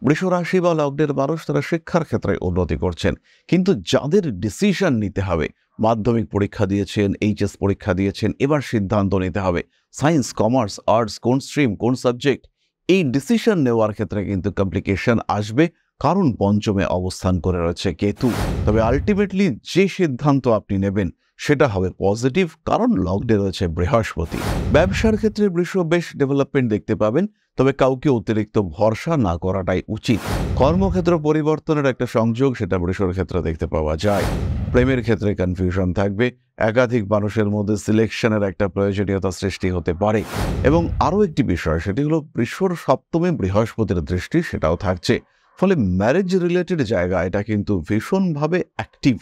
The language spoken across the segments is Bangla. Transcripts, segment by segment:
বৃষ রাশি বা লগ্নের মানুষ তারা শিক্ষার ক্ষেত্রে উন্নতি করছেন, কিন্তু যাদের ডিসিশন নিতে হবে, মাধ্যমিক পরীক্ষা দিয়েছেন, এইচএস পরীক্ষা দিয়েছেন, এবার সিদ্ধান্ত নিতে হবে সায়েন্স, কমার্স, আর্টস, কোন স্ট্রিম, কোন সাবজেক্ট, এই ডিসিশন নেওয়ার ক্ষেত্রে কিন্তু কমপ্লিকেশন আসবে, কারণ পঞ্চমে অবস্থান করে রয়েছে কেতু। তবে আলটিমেটলি যে সিদ্ধান্ত আপনি নেবেন সেটা হবে পজিটিভ, কারণ লগ্নে রয়েছে বৃহস্পতি। ব্যবসার ক্ষেত্রে বৃষ বেশ ডেভেলপমেন্ট দেখতে পাবেন, তবে কাউকে অতিরিক্ত ভরসা না করাটাই উচিত। কর্মক্ষেত্র পরিবর্তনের একটা সংযোগ সেটা বৃষর ক্ষেত্রে দেখতে পাওয়া যায়। প্রেমের ক্ষেত্রে কনফিউশন থাকবে, একাধিক মানুষের মধ্যে সিলেকশনের একটা প্রয়োজনীয়তা সৃষ্টি হতে পারে। এবং আরও একটি বিষয়, সেটি হলো বৃষর সপ্তমে বৃহস্পতির দৃষ্টি সেটাও থাকছে, ফলে ম্যারেজ রিলেটেড জায়গা এটা কিন্তু ভীষণভাবে অ্যাক্টিভ।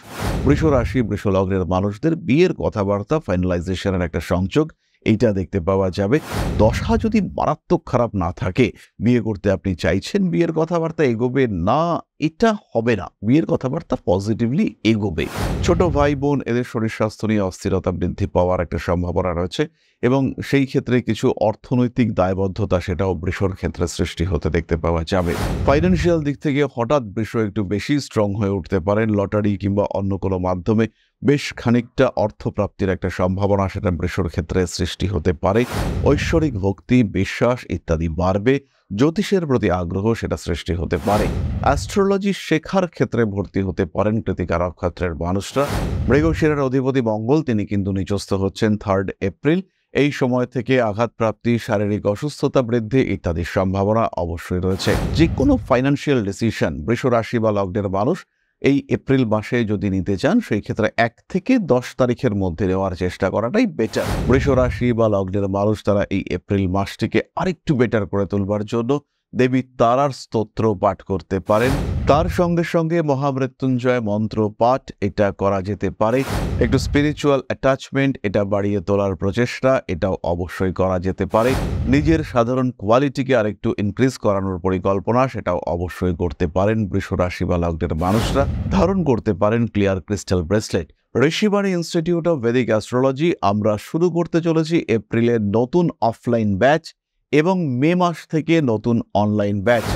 বৃষ রাশি বৃষ লগ্নের মানুষদের বিয়ের কথাবার্তা ফাইনালাইজেশনের একটা সংযোগ এইটা দেখতে পাওয়া যাবে। দশা যদি মারাত্মক খারাপ না থাকে, বিয়ে করতে আপনি চাইছেন, বিয়ের কথাবার্তা এগোবে না, এটা হবে না, বিয়ের কথাবার্তা পজিটিভলি এগোবে। ছোট ভাই বোন এদের শরীর স্বাস্থ্য নিয়ে অস্থিরতা বৃদ্ধি পাওয়ার একটা সম্ভাবনা রয়েছে, এবং সেই ক্ষেত্রে কিছু অর্থনৈতিক দায়বদ্ধতা সেটাও বৃষর ক্ষেত্রে সৃষ্টি হতে দেখতে পাওয়া যাবে। ফাইন্যান্সিয়াল দিক থেকে হঠাৎ বৃষ একটু বেশি স্ট্রং হয়ে উঠতে পারেন, লটারি কিংবা অন্য কোনো মাধ্যমে বেশ খানিকটা অর্থপ্রাপ্তির একটা সম্ভাবনা সেটা বৃষর ক্ষেত্রে সৃষ্টি হতে পারে। ঐশ্বরিক ভক্তি, বিশ্বাস ইত্যাদি বাড়বে। জ্যোতিষের প্রতি আগ্রহ সেটা সৃষ্টি হতে পারে। অ্যাস্ট্রোলজি শেখার ক্ষেত্রে ভর্তি হতে পারেন কৃতিকা নক্ষত্রের মানুষরা। মৃগশিরার অধিপতি মঙ্গল তিনি কিন্তু নিচস্থ হচ্ছেন 3 এপ্রিল। এই সময় থেকে আঘাতপ্রাপ্তি, শারীরিক অসুস্থতা বৃদ্ধি ইত্যাদির সম্ভাবনা অবশ্যই রয়েছে। যে কোনো ফাইন্যান্সিয়াল ডিসিশন বৃষ রাশি বা লগ্নের মানুষ এই এপ্রিল মাসে যদি নিতে চান, সেই ক্ষেত্রে 1 থেকে 10 তারিখের মধ্যে নেওয়ার চেষ্টা করাটাই বেটার। বৃষ রাশি বা লগ্নের মানুষ তারা এই এপ্রিল মাসটিকে আরেকটু বেটার করে তুলবার জন্য দেবী তারার স্তোত্র পাঠ করতে পারেন। তার সঙ্গে সঙ্গে মহামৃত্যুঞ্জয় মন্ত্র পাঠ এটা করা যেতে পারে। একটু স্পিরিচুয়াল অ্যাটাচমেন্ট এটা বাড়িয়ে তোলার প্রচেষ্টা এটাও অবশ্যই করা যেতে পারে। নিজের সাধারণ কোয়ালিটিকে আরেকটু ইনক্রিজ করানোর পরিকল্পনা সেটাও অবশ্যই করতে পারেন বৃষ রাশি বা লগ্নের মানুষরা। ধারণ করতে পারেন clear crystal bracelet. Rishibani institute of Vedic astrology আমরা শুরু করতে চলেছি এপ্রিলের নতুন অফলাইন ব্যাচ এবং মে মাস থেকে নতুন অনলাইন ব্যাচ।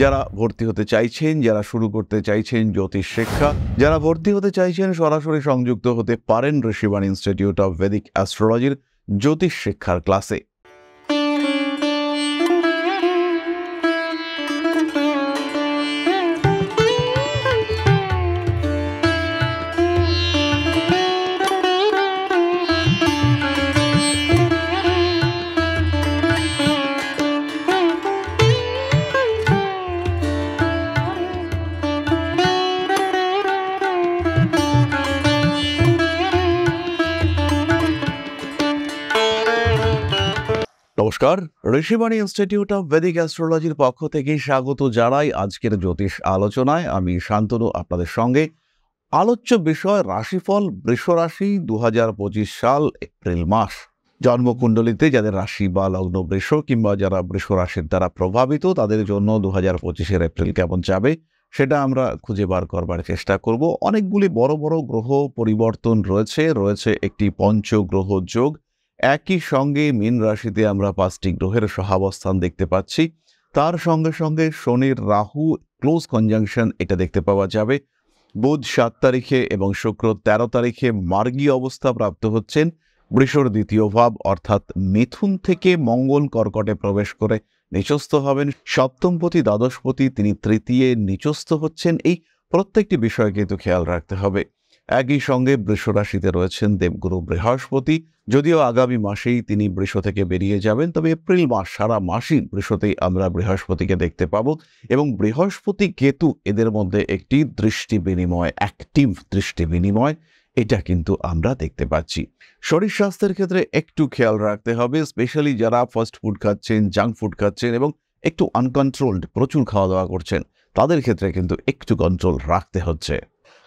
যারা ভর্তি হতে চাইছেন, যারা শুরু করতে চাইছেন জ্যোতিষ শিক্ষা, যারা ভর্তি হতে চাইছেন সরাসরি সংযুক্ত হতে পারেন ঋষিবাণী ইনস্টিটিউট অফ ভেদিক অ্যাস্ট্রোলজির জ্যোতিষ শিক্ষার ক্লাসে। নমস্কার, ঋষিবাণী ইনস্টিটিউট অফ ভেদিক অ্যাস্ট্রোলজির পক্ষ থেকে স্বাগত জানাই আজকের জ্যোতিষ আলোচনায়। আমি শান্তনু আপনাদের সঙ্গে। আলোচ্য বিষয় রাশিফল বৃষ রাশি 2025 সাল এপ্রিল মাস। জন্মকুণ্ডলিতে যাদের রাশি বা লগ্ন বৃষ কিংবা যারা বৃষ রাশির দ্বারা প্রভাবিত তাদের জন্য 2025 এপ্রিল কেমন যাবে সেটা আমরা খুঁজে বার করবার চেষ্টা করব। অনেকগুলি বড় বড় গ্রহ পরিবর্তন রয়েছে একটি পঞ্চগ্রহ যোগ। একই সঙ্গে মীন রাশিতে আমরা 5টি গ্রহের সহাবস্থান দেখতে পাচ্ছি। তার সঙ্গে সঙ্গে শনির রাহু ক্লোজ কনজাংশন এটা দেখতে পাওয়া যাবে। বুধ 7 তারিখে এবং শুক্র 13 তারিখে মার্গী অবস্থা প্রাপ্ত হচ্ছেন। বৃষর দ্বিতীয় ভাব অর্থাৎ মিথুন থেকে মঙ্গল কর্কটে প্রবেশ করে নিচস্থ হবেন। সপ্তমপতি দ্বাদশপতি তিনি তৃতীয় নিচস্থ হচ্ছেন। এই প্রত্যেকটি বিষয় কিন্তু খেয়াল রাখতে হবে। একই সঙ্গে বৃষ রাশিতে রয়েছেন দেবগুরু বৃহস্পতি। যদিও আগামী মাসেই তিনি বৃষ থেকে বেরিয়ে যাবেন, তবে এপ্রিল মাস সারা মাসই বৃষতেই আমরা বৃহস্পতিকে দেখতে পাবো। এবং বৃহস্পতি কেতু এদের মধ্যে একটি দৃষ্টি বিনিময়, অ্যাক্টিভ দৃষ্টি বিনিময় এটা কিন্তু আমরা দেখতে পাচ্ছি। শরীর স্বাস্থ্যের ক্ষেত্রে একটু খেয়াল রাখতে হবে, স্পেশালি যারা ফাস্ট ফুড খাচ্ছেন, জাঙ্ক ফুড খাচ্ছেন এবং একটু আনকন্ট্রোলড প্রচুর খাওয়া দাওয়া করছেন, তাদের ক্ষেত্রে কিন্তু একটু কন্ট্রোল রাখতে হচ্ছে।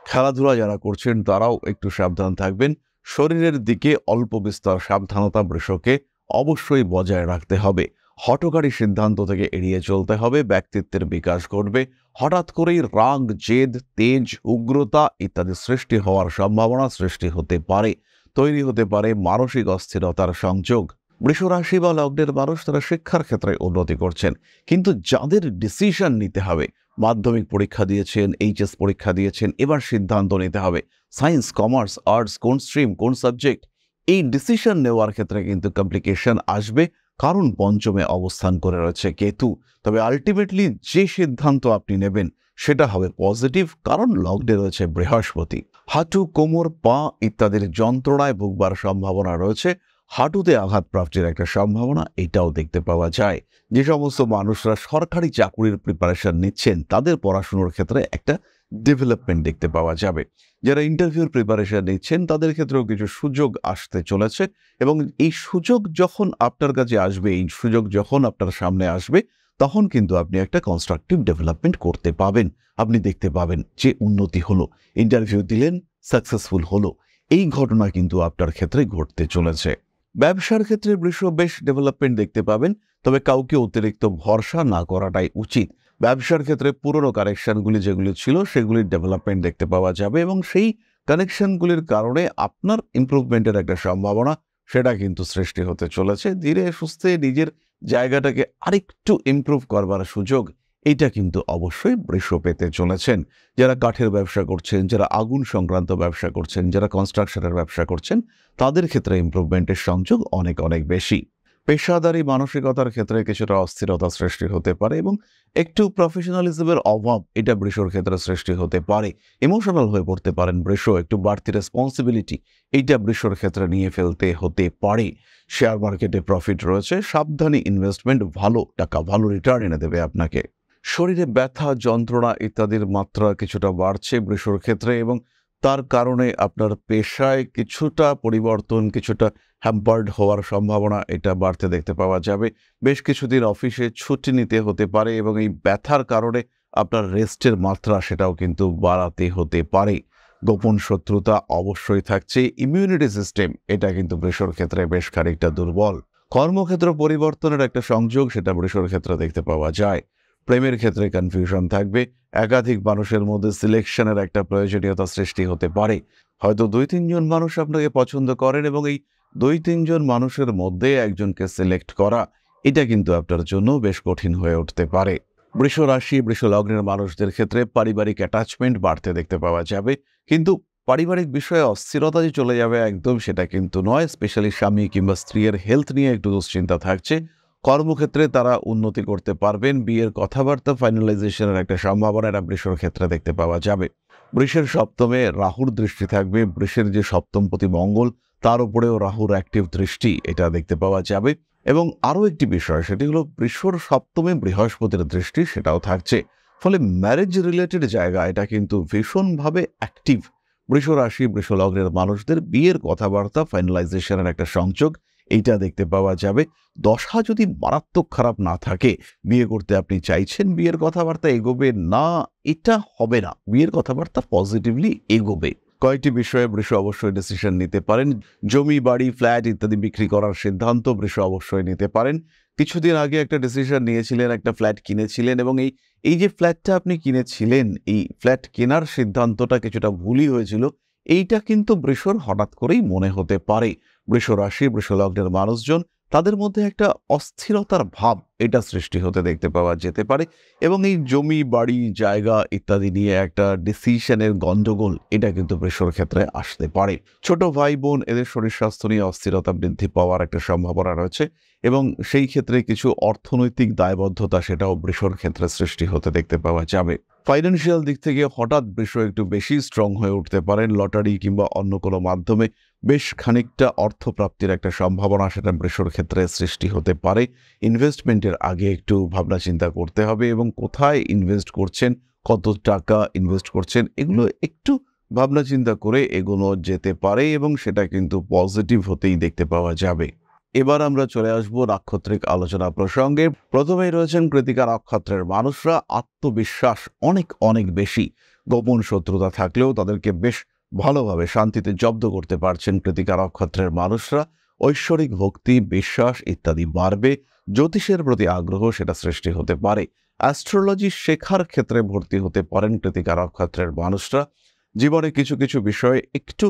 খেলাধুলা যারা করছেন তারাও একটু সাবধান থাকবেন। শরীরের দিকে অল্প বিস্তর সাবধানতা বৃষকে অবশ্যই বজায় রাখতে হবে। হঠকারী সিদ্ধান্ত থেকে এড়িয়ে চলতে হবে, ব্যক্তিত্বের বিকাশ ঘটবে। হঠাৎ করেই রাগ, জেদ, তেজ, উগ্রতা ইত্যাদি সৃষ্টি হওয়ার সম্ভাবনা সৃষ্টি হতে পারে। তৈরি হতে পারে মানসিক অস্থিরতার সংযোগ। বৃষ রাশি বা লগ্নের মানুষ তারা শিক্ষার ক্ষেত্রে উন্নতি করছেন, কিন্তু যাদের ডিসিশন নিতে হবে, মাধ্যমিক পরীক্ষা দিয়েছেন, এইচএস পরীক্ষা দিয়েছেন, এবার সিদ্ধান্ত নিতে হবে সায়েন্স, কমার্স, আর্টস, কোন স্ট্রিম, কোন সাবজেক্ট, এই ডিসিশন নেওয়ার ক্ষেত্রে কিন্তু কমপ্লিকেশন আসবে, কারণ পঞ্চমে অবস্থান করে রয়েছে কেতু। তবে আলটিমেটলি যে সিদ্ধান্ত আপনি নেবেন সেটা হবে পজিটিভ, কারণ লগ্নে রয়েছে বৃহস্পতি। হাঁটু, কোমর, পা ইত্যাদির যন্ত্রণায় ভুগবার সম্ভাবনা রয়েছে, হাঁটুতে আঘাতপ্রাপ্তির একটা সম্ভাবনা এটাও দেখতে পাওয়া যায়। যে সমস্ত মানুষরা সরকারি চাকুরির প্রিপারেশন নিচ্ছেন তাদের পড়াশুনোর ক্ষেত্রে একটা ডেভেলপমেন্ট দেখতে পাওয়া যাবে। যারা ইন্টারভিউর প্রিপারেশন নিচ্ছেন তাদের ক্ষেত্রেও কিছু সুযোগ আসতে চলেছে, এবং এই সুযোগ যখন আপনার কাছে আসবে, এই সুযোগ যখন আপনার সামনে আসবে, তখন কিন্তু আপনি একটা কনস্ট্রাকটিভ ডেভেলপমেন্ট করতে পাবেন। আপনি দেখতে পাবেন যে উন্নতি হলো, ইন্টারভিউ দিলেন, সাকসেসফুল হলো, এই ঘটনা কিন্তু আপনার ক্ষেত্রে ঘটতে চলেছে। ব্যবসার ক্ষেত্রে বৃষ বেশ ডেভেলপমেন্ট দেখতে পাবেন, তবে কাউকে অতিরিক্ত ভরসা না করাটাই উচিত। ব্যবসার ক্ষেত্রে পুরনো কানেকশনগুলি যেগুলি ছিল সেগুলির ডেভেলপমেন্ট দেখতে পাওয়া যাবে, এবং সেই কানেকশনগুলির কারণে আপনার ইমপ্রুভমেন্টের একটা সম্ভাবনা সেটা কিন্তু সৃষ্টি হতে চলেছে। ধীরে সুস্থে নিজের জায়গাটাকে আরেকটু ইমপ্রুভ করবার সুযোগ এইটা কিন্তু অবশ্যই বৃষ পেতে চলেছেন। যারা কাঠের ব্যবসা করছেন, যারা আগুন সংক্রান্ত ব্যবসা করছেন, যারা কনস্ট্রাকশনের ব্যবসা করছেন, তাদের ক্ষেত্রে ইমপ্রুভমেন্টের সংযোগ অনেক অনেক বেশি। পেশাদারি মানসিকতার ক্ষেত্রে কিছুটা অস্থিরতা সৃষ্টি হতে পারে, এবং একটু প্রফেশনালিজমের অভাব এটা বৃষর ক্ষেত্রে সৃষ্টি হতে পারে। ইমোশনাল হয়ে পড়তে পারেন বৃষ, একটু বাড়তি রেসপন্সিবিলিটি এইটা বৃষর ক্ষেত্রে নিয়ে ফেলতে হতে পারে। শেয়ার মার্কেটে প্রফিট রয়েছে, সাবধানী ইনভেস্টমেন্ট ভালো টাকা, ভালো রিটার্ন এনে দেবে আপনাকে। শরীরে ব্যথা, যন্ত্রণা ইত্যাদির মাত্রা কিছুটা বাড়ছে বৃষর ক্ষেত্রে, এবং তার কারণে আপনার পেশায় কিছুটা পরিবর্তন, কিছুটা হ্যাম্পার্ড হওয়ার সম্ভাবনা এটা বাড়তে দেখতে পাওয়া যাবে। বেশ কিছুদিন অফিসে ছুটি নিতে হতে পারে, এবং এই ব্যথার কারণে আপনার রেস্টের মাত্রা সেটাও কিন্তু বাড়াতে হতে পারে। গোপন শত্রুতা অবশ্যই থাকছে। ইমিউনিটি সিস্টেম এটা কিন্তু বৃষর ক্ষেত্রে বেশ খানিকটা দুর্বল। কর্মক্ষেত্র পরিবর্তনের একটা সংযোগ সেটা বৃষর ক্ষেত্রে দেখতে পাওয়া যায়। প্রেমের ক্ষেত্রে কনফিউশন থাকবে, একাধিক মানুষের মধ্যে সিলেকশনের একটা প্রয়োজনীয়তা সৃষ্টি হতে পারে। হয়তো 2-3 জন মানুষ আপনাকে পছন্দ করেন, এবং এই 2-3 জন মানুষের মধ্যে একজনকে সিলেক্ট করা এটা কিন্তু আপনার জন্য বেশ কঠিন হয়ে উঠতে পারে। বৃষ রাশি, বৃষ লগ্নের মানুষদের ক্ষেত্রে পারিবারিক অ্যাটাচমেন্ট বাড়তে দেখতে পাওয়া যাবে, কিন্তু পারিবারিক বিষয়ে অস্থিরতা যে চলে যাবে একদম সেটা কিন্তু নয়। স্পেশালি স্বামী কিংবা স্ত্রীর হেলথ নিয়ে একটু দুশ্চিন্তা থাকছে। কর্মক্ষেত্রে তারা উন্নতি করতে পারবেন, বিয়ের কথাবার্তা ফাইনালাইজেশনের একটা সম্ভাবনা এটা বৃষের ক্ষেত্রে দেখতে পাওয়া যাবে। বৃষের সপ্তমে রাহুর দৃষ্টি থাকবে, বৃষের যে সপ্তমপতি মঙ্গল তার উপরেও রাহুর অ্যাক্টিভ দৃষ্টি এটা দেখতে পাওয়া যাবে। এবং আরও একটি বিষয়, সেটি হলো বৃষর সপ্তমে বৃহস্পতির দৃষ্টি সেটাও থাকছে, ফলে ম্যারেজ রিলেটেড জায়গা এটা কিন্তু ভীষণভাবে অ্যাক্টিভ। বৃষ রাশি, বৃষ লগ্নের মানুষদের বিয়ের কথাবার্তা ফাইনালাইজেশনের একটা সংযোগ এইটা দেখতে পাওয়া যাবে। দশা যদি মারাত্মক খারাপ না থাকে, বিয়ে করতে আপনি চাইছেন, বিয়ের কথাবার্তা এগোবে না, এটা হবে না, বিয়ের কথাবার্তা পজিটিভলি এগোবে। কয়েকটি বিষয়ে বৃষ অবশ্যই ডিসিশন নিতে পারেন। জমি, বাড়ি, ফ্ল্যাট ইত্যাদি বিক্রি করার সিদ্ধান্ত বৃষ অবশ্যই নিতে পারেন। কিছুদিন আগে একটা ডিসিশন নিয়েছিলেন, একটা ফ্ল্যাট কিনেছিলেন, এবং এই যে ফ্ল্যাটটা আপনি কিনেছিলেন, এই ফ্ল্যাট কেনার সিদ্ধান্তটা কিছুটা ভুলই হয়েছিল, এইটা কিন্তু বৃষর হঠাৎ করেই মনে হতে পারে। বৃষ রাশি, বৃষ লগ্নের মানুষজন তাদের মধ্যে একটা অস্থিরতার ভাব এটা সৃষ্টি হতে দেখতে পাওয়া যেতে পারে, এবং এই জমি, বাড়ি, জায়গা ইত্যাদি নিয়ে একটা ডিসিশনের গন্ডগোল এটা কিন্তু বৃষর ক্ষেত্রে আসতে পারে। ছোট ভাই বোন এদের শরীর স্বাস্থ্য নিয়ে অস্থিরতা বৃদ্ধি পাওয়ার একটা সম্ভাবনা রয়েছে, এবং সেই ক্ষেত্রে কিছু অর্থনৈতিক দায়বদ্ধতা সেটাও বৃষর ক্ষেত্রে সৃষ্টি হতে দেখতে পাওয়া যাবে। ফাইন্যান্সিয়াল দিক থেকে হঠাৎ বৃষ একটু বেশি স্ট্রং হয়ে উঠতে পারেন। লটারি কিংবা অন্য কোনো মাধ্যমে বেশ খানিকটা অর্থপ্রাপ্তির একটা সম্ভাবনা সেটা বৃষর ক্ষেত্রে সৃষ্টি হতে পারে। ইনভেস্টমেন্টের আগে একটু ভাবনা চিন্তা করতে হবে, এবং কোথায় ইনভেস্ট করছেন, কত টাকা ইনভেস্ট করছেন, এগুলো একটু ভাবনা চিন্তা করে এগোনো যেতে পারে, এবং সেটা কিন্তু পজিটিভ হতেই দেখতে পাওয়া যাবে। এবার আমরা চলে আসব নাক্ষত্রিক আলোচনা প্রসঙ্গে। প্রথমেই রয়েছেন কৃত্তিকা নক্ষত্রের মানুষরা। আত্মবিশ্বাস অনেক অনেক বেশি, গোপন শত্রুতা থাকলেও তাদেরকে বেশ ভালোভাবে শান্তিতে জব্দ করতে পারছেন কৃত্তিকা নক্ষত্রের মানুষরা। ঐশ্বরিক ভক্তি, বিশ্বাস ইত্যাদি বাড়বে। জ্যোতিষের প্রতি আগ্রহ সেটা সৃষ্টি হতে পারে। অ্যাস্ট্রোলজি শেখার ক্ষেত্রে ভর্তি হতে পারেন কৃত্তিকা নক্ষত্রের মানুষরা। জীবনে কিছু কিছু বিষয়ে একটু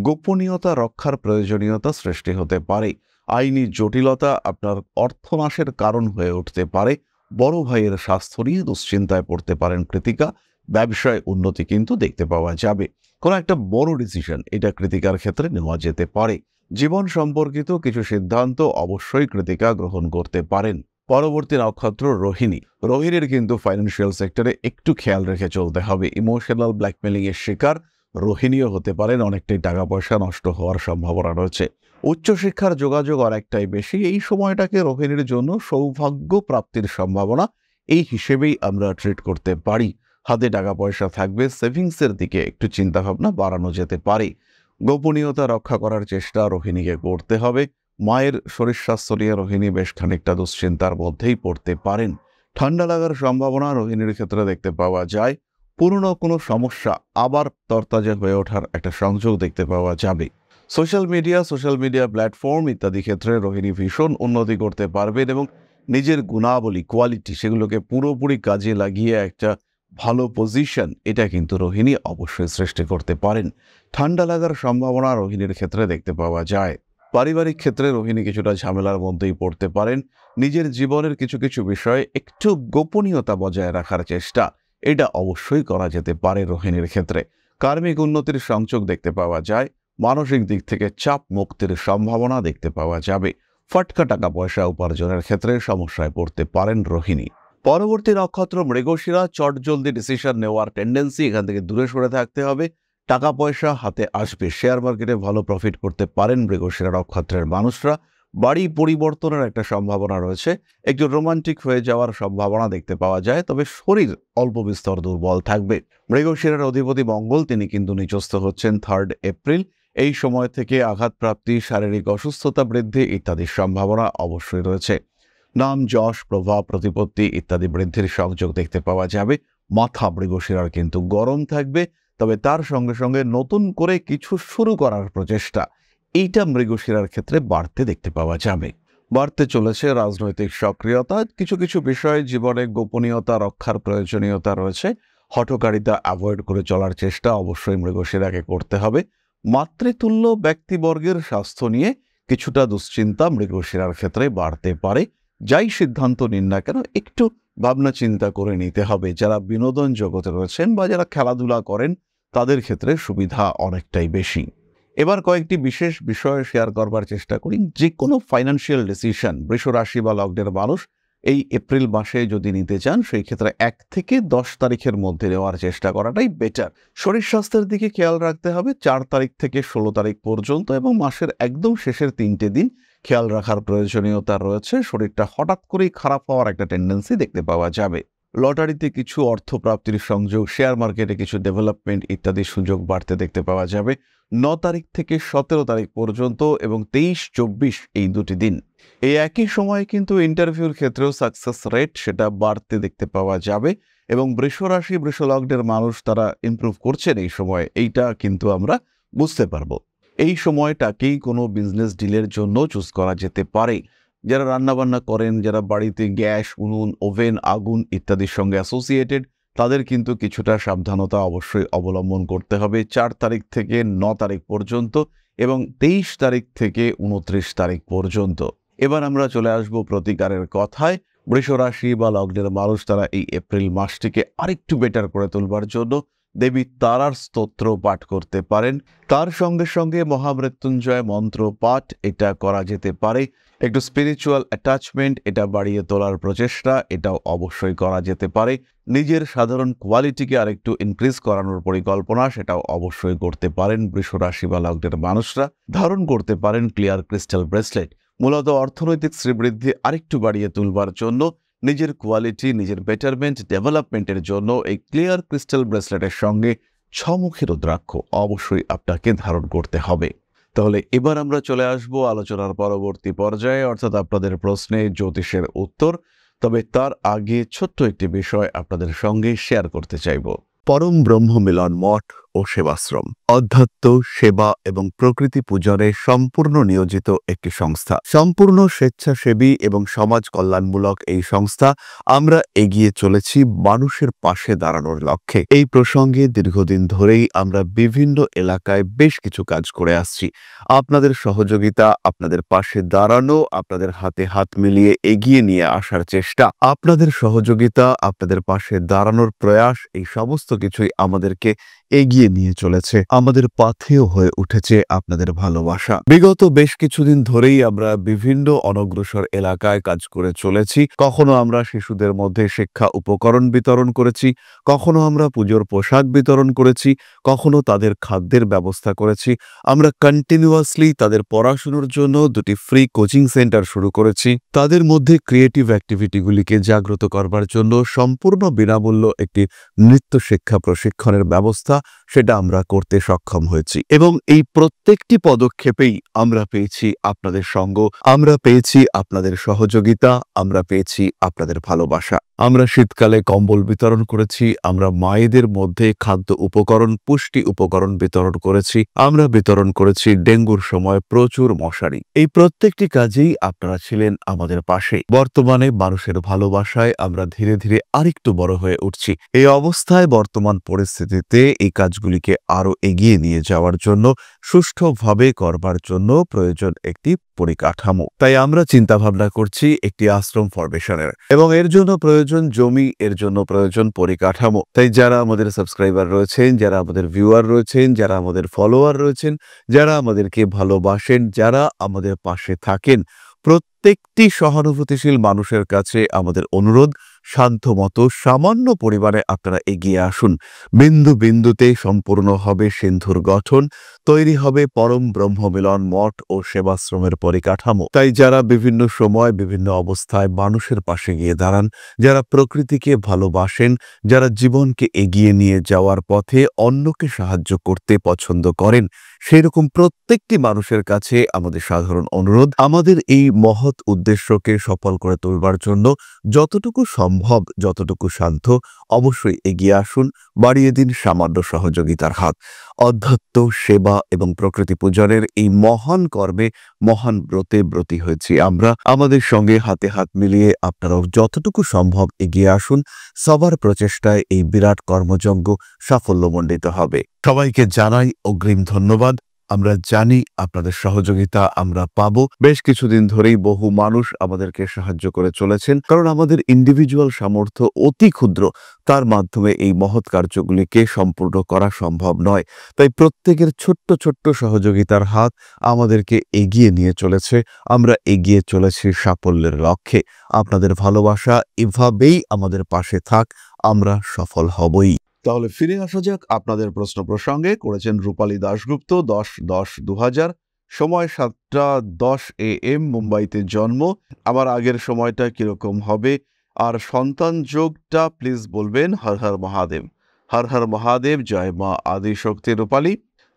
গোপনীয়তা রক্ষার প্রয়োজনীয়তা সৃষ্টি হতে পারে। আইনি জটিলতা আপনার অর্থনাশের কারণ হয়ে উঠতে পারে। বড় ভাইয়ের স্বাস্থ্য নিয়ে দুশ্চিন্তায় পড়তে পারেন কৃতিকা। ব্যবসায় উন্নতি কিন্তু দেখতে পাওয়া যাবে। কোনো একটা বড় ডিসিশন এটা কৃতিকার ক্ষেত্রে নেওয়া যেতে পারে। জীবন সম্পর্কিত কিছু সিদ্ধান্ত অবশ্যই কৃতিকা গ্রহণ করতে পারেন। পরবর্তী নক্ষত্র রোহিণী। রোহিণীর কিন্তু ফাইন্যান্সিয়াল সেক্টরে একটু খেয়াল রেখে চলতে হবে। ইমোশনাল ব্ল্যাকমেলিং এর শিকার রোহিণীও হতে পারেন। অনেকটাই টাকা পয়সা নষ্ট হওয়ার সম্ভাবনা রয়েছে। উচ্চশিক্ষার যোগাযোগ অনেকটাই বেশি। এই সময়টাকে রোহিণীর জন্য সৌভাগ্য প্রাপ্তির সম্ভাবনা এই হিসেবেই আমরা ট্রিট করতে পারি। হাতে টাকা পয়সা থাকবে, সেভিংসের দিকে একটু চিন্তাভাবনা বাড়ানো যেতে পারে। গোপনীয়তা রক্ষা করার চেষ্টা রোহিণীকে করতে হবে। মায়ের শরীর স্বাস্থ্য নিয়ে রোহিণী বেশ খানিকটা দুশ্চিন্তার মধ্যেই পড়তে পারেন। ঠান্ডা লাগার সম্ভাবনা রোহিণীর ক্ষেত্রে দেখতে পাওয়া যায়। পুরনো কোনো সমস্যা আবার তরতাজা হয়ে ওঠার একটা সংযোগ দেখতে পাওয়া যাবে। সোশ্যাল মিডিয়া প্ল্যাটফর্ম ইত্যাদি ক্ষেত্রে রোহিণী ভীষণ উন্নতি করতে পারবেন এবং নিজের গুণাবলী, কোয়ালিটি সেগুলোকে পুরোপুরি কাজে লাগিয়ে একটা ভালো পজিশন এটা কিন্তু রোহিণী অবশ্যই সৃষ্টি করতে পারেন। ঠান্ডা লাগার সম্ভাবনা রোহিণীর ক্ষেত্রে দেখতে পাওয়া যায়। পারিবারিক ক্ষেত্রে রোহিণী কিছুটা ঝামেলার মধ্যেই পড়তে পারেন। নিজের জীবনের কিছু কিছু বিষয়ে একটু গোপনীয়তা বজায় রাখার চেষ্টা এটা অবশ্যই করা যেতে পারে রোহিণীর ক্ষেত্রে। কার্মিক উন্নতির সংযোগ দেখতে পাওয়া যায়। মানসিক দিক থেকে চাপ মুক্তির সম্ভাবনা দেখতে পাওয়া যাবে। ফাটকা টাকা পয়সা উপার্জনের ক্ষেত্রে সমস্যায় পড়তে পারেন রোহিণী। পরবর্তী নক্ষত্র মৃগশিরা। চটজলদি ডিসিশন নেওয়ার টেন্ডেন্সি, এখান থেকে দূরে সরে থাকতে হবে। টাকা পয়সা হাতে আসবে, শেয়ার মার্কেটে ভালো প্রফিট করতে পারেন মৃগশিরা নক্ষত্রের মানুষরা। বাড়ি পরিবর্তনের একটা সম্ভাবনা রয়েছে। একটু রোমান্টিক হয়ে যাওয়ার সম্ভাবনা দেখতে পাওয়া যায়, তবে শরীর অল্প বিস্তর দুর্বল থাকবে। মৃগশিরার অধিপতি মঙ্গল তিনি কিন্তু নিচস্থ হচ্ছেন 3 এপ্রিল। এই সময় থেকে আঘাতপ্রাপ্তি, শারীরিক অসুস্থতা বৃদ্ধি ইত্যাদির সম্ভাবনা অবশ্যই রয়েছে। নাম, যশ, প্রভাব, প্রতিপত্তি ইত্যাদি বৃদ্ধির সংযোগ দেখতে পাওয়া যাবে। মাথা মৃগশিরার কিন্তু গরম থাকবে, তবে তার সঙ্গে সঙ্গে নতুন করে কিছু শুরু করার প্রচেষ্টা এইটা মৃগশিরার ক্ষেত্রে বাড়তে দেখতে পাওয়া যাবে। বাড়তে চলেছে রাজনৈতিক সক্রিয়তা। কিছু কিছু বিষয়ে জীবনে গোপনীয়তা রক্ষার প্রয়োজনীয়তা রয়েছে। হঠকারিতা অ্যাভয়েড করে চলার চেষ্টা অবশ্যই মৃগশিরাকে করতে হবে। মাতৃতুল্য ব্যক্তিবর্গের স্বাস্থ্য নিয়ে কিছুটা দুশ্চিন্তা মৃগশিরার ক্ষেত্রে বাড়তে পারে। যাই সিদ্ধান্ত নিন না কেন একটু ভাবনা চিন্তা করে নিতে হবে। যারা বিনোদন জগতে রয়েছেন বা যারা খেলাধুলা করেন তাদের ক্ষেত্রে সুবিধা অনেকটাই বেশি। এবার কয়েকটি বিশেষ বিষয় শেয়ার করবার চেষ্টা করি। যে কোনো ফাইন্যান্সিয়াল ডিসিশন বৃষ রাশি বা লগ্নের মানুষ এই এপ্রিল মাসে যদি নিতে চান, সেই ক্ষেত্রে 1 থেকে 10 তারিখের মধ্যে নেওয়ার চেষ্টা করাটাই বেটার। শরীর স্বাস্থ্যের দিকে খেয়াল রাখতে হবে 4 তারিখ থেকে 16 তারিখ পর্যন্ত, এবং মাসের একদম শেষের 3টে দিন খেয়াল রাখার প্রয়োজনীয়তা রয়েছে। শরীরটা হঠাৎ করেই খারাপ হওয়ার একটা টেন্ডেন্সি দেখতে পাওয়া যাবে। লটারিতে কিছু অর্থপ্রাপ্তির সংযোগ, শেয়ার মার্কেটে কিছু ডেভেলপমেন্ট ইত্যাদি সুযোগ বাড়তে দেখতে পাওয়া যাবে 9 তারিখ থেকে 17 তারিখ পর্যন্ত এবং 23-24 এই 2টি দিন। এই একই সময়ে কিন্তু ইন্টারভিউর ক্ষেত্রেও সাকসেস রেট সেটা বাড়তে দেখতে পাওয়া যাবে এবং বৃষ রাশি বৃষ লগ্নের মানুষ তারা ইমপ্রুভ করছেন এই সময়ে, এইটা কিন্তু আমরা বুঝতে পারবো। এই সময়টাকেই কোনো বিজনেস ডিলের জন্য চুজ করা যেতে পারে। যারা রান্নাবান্না করেন, যারা বাড়িতে গ্যাস, উনুন, ওভেন, আগুন ইত্যাদির সঙ্গে অ্যাসোসিয়েটেড, তাদের কিন্তু কিছুটা সাবধানতা অবশ্যই অবলম্বন করতে হবে 4 তারিখ থেকে 9 তারিখ পর্যন্ত এবং 23 তারিখ থেকে 29 তারিখ পর্যন্ত। এবার আমরা চলে আসব প্রতিকারের কথায়। বৃষ রাশি বা লগ্নের মানুষ তারা এই এপ্রিল মাসটিকে আরেকটু বেটার করে তুলবার জন্য দেবী তারার স্তোত্র পাঠ করতে পারেন। তার সঙ্গে সঙ্গে মহামৃত্যুঞ্জয় মন্ত্র পাঠ এটা করা যেতে পারে। একটু স্পিরিচুয়াল অ্যাটাচমেন্ট এটা বাড়িয়ে তোলার প্রচেষ্টা এটাও অবশ্যই করা যেতে পারে। নিজের সাধারণ কোয়ালিটিকে আরেকটু ইনক্রিজ করানোর পরিকল্পনা সেটাও অবশ্যই করতে পারেন বৃষ রাশি বা লগ্নের মানুষরা। ধারণ করতে পারেন ক্লিয়ার ক্রিস্টাল ব্রেসলেট। মূলত অর্থনৈতিক শ্রীবৃদ্ধি আরেকটু বাড়িয়ে তুলবার জন্য, নিজের কোয়ালিটি, নিজের বেটারমেন্ট, ডেভেলপমেন্টের জন্য এই ক্লিয়ার ক্রিস্টাল ব্রেসলেটের সঙ্গে 6মুখী রুদ্রাক্ষ অবশ্যই আপনাকে ধারণ করতে হবে। তাহলে এবার আমরা চলে আসব আলোচনার পরবর্তী পর্যায়ে, অর্থাৎ আপনাদের প্রশ্নে জ্যোতিষের উত্তর। তবে তার আগে ছোট্ট একটি বিষয় আপনাদের সঙ্গে শেয়ার করতে চাইব। পরম ব্রহ্ম মিলন মঠ ও সেবাশ্রম অধ্যাত্ম, সেবা এবং প্রকৃতি পূজনে সম্পূর্ণ নিয়োজিত একটি সংস্থা। সম্পূর্ণ স্বেচ্ছাসেবী এবং সমাজ কল্যাণমূলক এই সংস্থা আমরা এগিয়ে চলেছি মানুষের পাশে দাঁড়ানোর লক্ষ্যে। এই প্রসঙ্গে দীর্ঘদিন ধরেই আমরা বিভিন্ন এলাকায় বেশ কিছু কাজ করে আসছি। আপনাদের সহযোগিতা, আপনাদের পাশে দাঁড়ানো, আপনাদের হাতে হাত মিলিয়ে এগিয়ে নিয়ে আসার চেষ্টা, আপনাদের সহযোগিতা, আপনাদের পাশে দাঁড়ানোর প্রয়াস, এই সমস্ত কিছুই আমাদেরকে এগিয়ে নিয়ে চলেছে। আমাদের পাথেয় হয়ে উঠেছে আপনাদের ভালোবাসা। বিগত বেশ কিছুদিন ধরেই আমরা বিভিন্ন অনগ্রসর এলাকায় কাজ করে চলেছি। কখনো আমরা শিশুদের মধ্যে শিক্ষা উপকরণ বিতরণ করেছি, কখনো আমরা পুজোর পোশাক বিতরণ করেছি, কখনো তাদের খাদ্যের ব্যবস্থা করেছি। আমরা কন্টিনিউয়াসলি তাদের পড়াশোনার জন্য 2টি ফ্রি কোচিং সেন্টার শুরু করেছি। তাদের মধ্যে ক্রিয়েটিভ অ্যাক্টিভিটিগুলিকে জাগ্রত করবার জন্য সম্পূর্ণ বিনামূল্য একটি নৃত্য শিক্ষা প্রশিক্ষণের ব্যবস্থা সেটা আমরা করতে সক্ষম হয়েছি। এবং এই প্রত্যেকটি পদক্ষেপেই আমরা পেয়েছি আপনাদের সঙ্গ, আমরা পেয়েছি আপনাদের সহযোগিতা, আমরা পেয়েছি আপনাদের ভালোবাসা। আমরা শীতকালে কম্বল বিতরণ করেছি, আমরা মায়েদের মধ্যে খাদ্য উপকরণ, পুষ্টি উপকরণ বিতরণ করেছি, আমরা বিতরণ করেছি ডেঙ্গুর সময় প্রচুর মশারি। এই প্রত্যেকটি কাজেই আপনারা ছিলেন আমাদের পাশে। বর্তমানে মানুষের ভালোবাসায় আমরা ধীরে ধীরে আরেকটু বড় হয়ে উঠছি। এই অবস্থায় বর্তমান পরিস্থিতিতে এই কাজগুলিকে আরো এগিয়ে নিয়ে যাওয়ার জন্য, সুষ্ঠুভাবে করবার জন্য প্রয়োজন একটি পরিকাঠামো। তাই আমরা চিন্তা ভাবনা করছি একটি আশ্রম ফরমেশনের, এবং এর জন্য প্রয়োজন জমি, এর জন্য প্রয়োজন পরিকাঠামো। তাই যারা আমাদের সাবস্ক্রাইবার রয়েছেন, যারা আমাদের ভিউয়ার রয়েছেন, যারা আমাদের ফলোয়ার রয়েছেন, যারা আমাদেরকে ভালোবাসেন, যারা আমাদের পাশে থাকেন, প্রত্যেকটি সহানুভূতিশীল মানুষের কাছে আমাদের অনুরোধ, সাধ্যমতো সামান্য পরিবারে আপনারা এগিয়ে আসুন। বিন্দু বিন্দুতে সম্পূর্ণ হবে সিন্ধুর গঠন, তৈরি হবে পরম ব্রহ্মমিলন মঠ ও সেবাশ্রমের পরিকাঠামো। তাই যারা বিভিন্ন সময় বিভিন্ন অবস্থায় মানুষের পাশে গিয়ে দাঁড়ান, যারা প্রকৃতিকে ভালোবাসেন, যারা জীবনকে এগিয়ে নিয়ে যাওয়ার পথে অন্যকে সাহায্য করতে পছন্দ করেন, সেরকম প্রত্যেকটি মানুষের কাছে আমাদের সাধারণ অনুরোধ, আমাদের এই মহৎ উদ্দেশ্যকে সফল করে তুলবার জন্য যতটুকু সম্ভব, যতটুকু সাধ্য, অবশ্যই এগিয়ে আসুন, বাড়িয়ে দিন সামান্য সহযোগিতার হাত। অধ্যাত্ম, সেবা এবং প্রকৃতি পূজনের এই মহান কর্মে, মহান ব্রতে ব্রতী হয়েছি আমরা। আমাদের সঙ্গে হাতে হাত মিলিয়ে আপনারাও যতটুকু সম্ভব এগিয়ে আসুন। সবার প্রচেষ্টায় এই বিরাট কর্মযজ্ঞ সাফল্যমণ্ডিত হবে। সবাইকে জানাই অগ্রিম ধন্যবাদ। আমরা জানি আপনাদের সহযোগিতা আমরা পাবো। বেশ কিছুদিন ধরেই বহু মানুষ আমাদেরকে সাহায্য করে চলেছেন, কারণ আমাদের ইন্ডিভিজুয়াল সামর্থ্য অতি ক্ষুদ্র, তার মাধ্যমে এই মহৎ কার্যগুলিকে সম্পূর্ণ করা সম্ভব নয়। তাই প্রত্যেকের ছোট্ট ছোট্ট সহযোগিতার হাত আমাদেরকে এগিয়ে নিয়ে চলেছে। আমরা এগিয়ে চলেছি সাফল্যের লক্ষ্যে। আপনাদের ভালোবাসা এভাবেই আমাদের পাশে থাক, আমরা সফল হবই। তাহলে ফিরে আসা যাক আপনাদের প্রশ্ন প্রসঙ্গে। করেছেন রূপালী দাশগুপ্ত, 10/10/2000, সময় 7টা 10 AM, মুম্বাইতে জন্ম। আমার আগের সময়টা কিরকম হবে, আর সন্তান যোগটা প্লিজ বলবেন। হর হর মহাদেব। হর হর মহাদেব, জয় মা আদি শক্তি।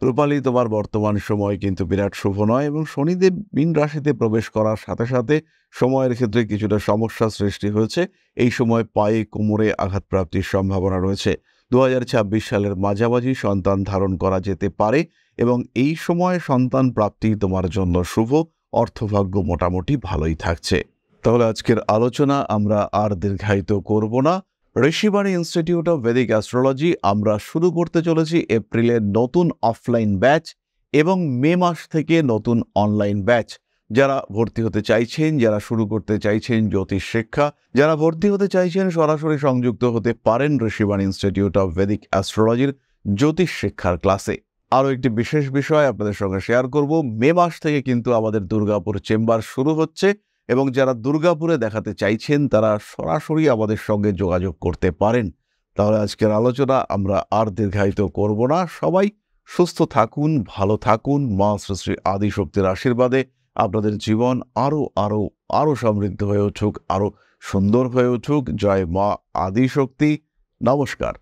রূপালী, তোমার বর্তমান সময় কিন্তু বিরাট শুভ নয়, এবং শনিদেব মীন রাশিতে প্রবেশ করার সাথে সাথে সময়ের ক্ষেত্রে কিছুটা সমস্যা সৃষ্টি হয়েছে। এই সময় পায়ে কোমরে আঘাতপ্রাপ্তির সম্ভাবনা রয়েছে। 2026 সালের মাঝামাঝি সন্তান ধারণ করা যেতে পারে, এবং এই সময় সন্তান প্রাপ্তি তোমার জন্য শুভ। অর্থভাগ্য মোটামুটি ভালোই থাকছে। তাহলে আজকের আলোচনা আমরা আর দীর্ঘায়িত করব না। Rishibani institute of Vedic astrology আমরা শুরু করতে চলেছি এপ্রিলের নতুন অফলাইন ব্যাচ, এবং মে মাস থেকে নতুন অনলাইন ব্যাচ। যারা ভর্তি হতে চাইছেন, যারা শুরু করতে চাইছেন জ্যোতিষ শিক্ষা, যারা ভর্তি হতে চাইছেন, সরাসরি সংযুক্ত হতে পারেন ঋষিবাণী ইনস্টিটিউট অফ ভেদিক অ্যাস্ট্রোলজির জ্যোতিষ শিক্ষার ক্লাসে। আরও একটি বিশেষ বিষয় আপনাদের সঙ্গে শেয়ার করব। মে মাস থেকে কিন্তু আমাদের দুর্গাপুর চেম্বার শুরু হচ্ছে, এবং যারা দুর্গাপুরে দেখাতে চাইছেন তারা সরাসরি আমাদের সঙ্গে যোগাযোগ করতে পারেন। তাহলে আজকের আলোচনা আমরা আর দীর্ঘায়িত করব না। সবাই সুস্থ থাকুন, ভালো থাকুন। মা শ্রী শ্রী আদিশক্তির আশীর্বাদে আপনাদের জীবন আরো আরো আরো সমৃদ্ধ হয়ে উঠুক, আরো সুন্দর হয়ে উঠুক। জয় মা আদিশক্তি। নমস্কার।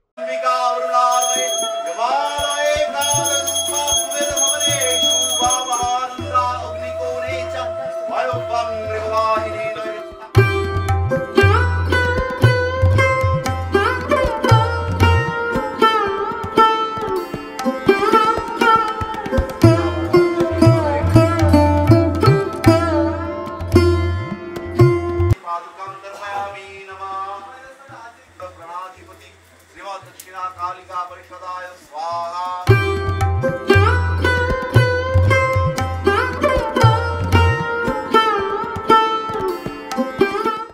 बालिका परिषदाय स्वाहा।